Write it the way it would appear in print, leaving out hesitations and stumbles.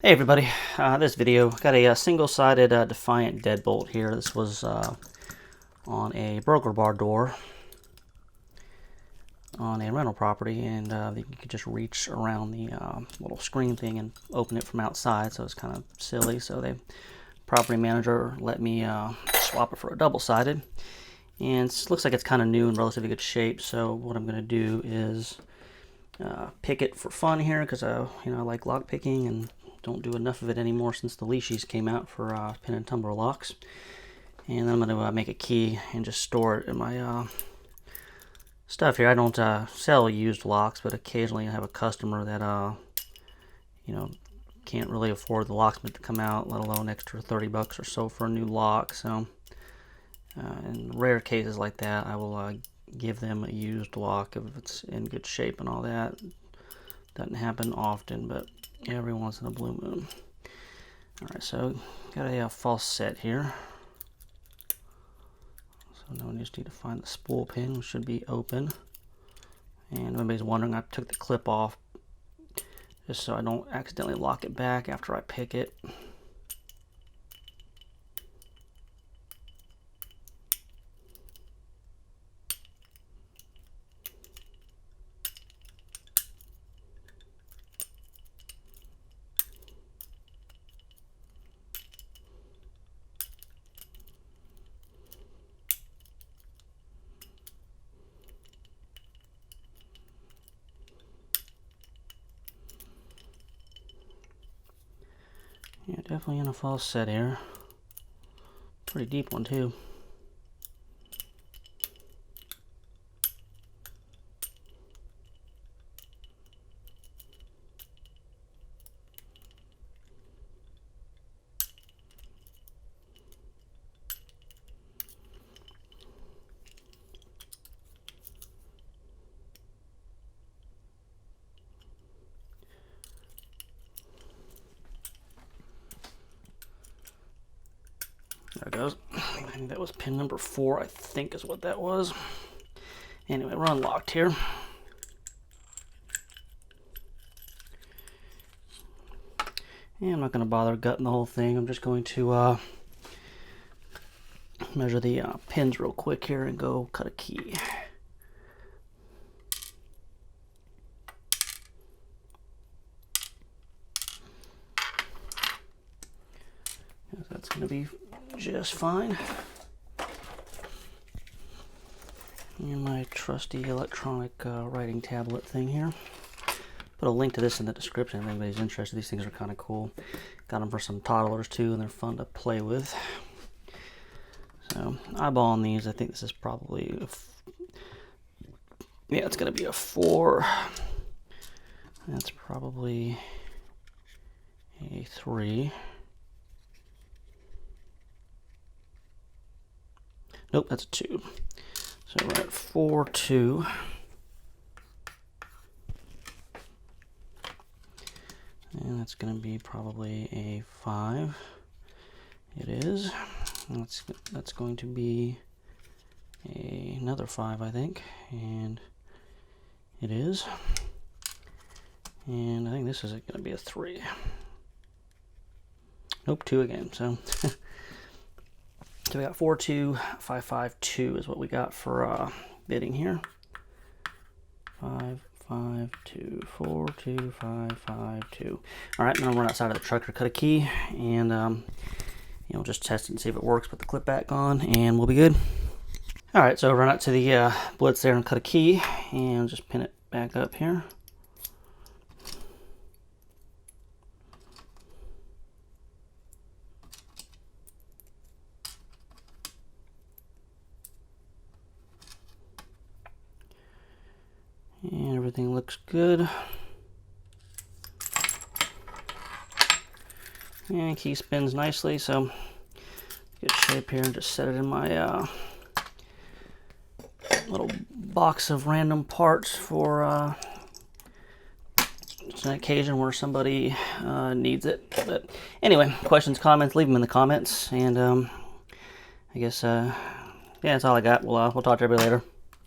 Hey everybody, this video got a single-sided Defiant Deadbolt here. This was on a burglar bar door on a rental property, and you could just reach around the little screen thing and open it from outside, so it's kind of silly. So the property manager let me swap it for a double-sided, and it looks like it's kind of new and relatively good shape. So what I'm going to do is pick it for fun here, because I like lock picking and don't do enough of it anymore since the leashes came out for pin and tumbler locks. And then I'm going to make a key and just store it in my stuff here. I don't sell used locks, but occasionally I have a customer that can't really afford the locksmith to come out, let alone extra 30 bucks or so for a new lock. So in rare cases like that, I will give them a used lock if it's in good shape and all that. Doesn't happen often, but every once in a blue moon. Alright, so got a false set here. So now we just need to find the spool pin, which should be open. And if anybody's wondering, I took the clip off just so I don't accidentally lock it back after I pick it. Yeah, definitely in a false set here. Pretty deep one too. There it goes. I think that was pin number 4, I think is what that was. Anyway, we're unlocked here. And I'm not going to bother gutting the whole thing. I'm just going to measure the pins real quick here and go cut a key. That's going to be just fine. And my trusty electronic writing tablet thing here. Put a link to this in the description if anybody's interested. These things are kind of cool. Got them for some toddlers too, and they're fun to play with. So eyeballing these, I think this is probably yeah, it's going to be a 4. That's probably a 3. Nope, that's a 2. So we're at 4, 2. And that's going to be probably a 5. It is. That's going to be another 5, I think. And it is. And I think this is going to be a 3. Nope, 2 again. So so we got 4, 2, 5, 5, 2 is what we got for bidding here. 5, 5, 2, 4, 2, 5, 5, 2. All right, now I'm run outside of the truck to cut a key, and just test it and see if it works. Put the clip back on, and we'll be good. All right, so run out to the blitz there and cut a key, and just pin it back up here. And everything looks good. And key spins nicely, so good shape here. And just set it in my little box of random parts for just an occasion where somebody needs it. But anyway, questions, comments, leave them in the comments. And I guess yeah, that's all I got. We'll talk to everybody later.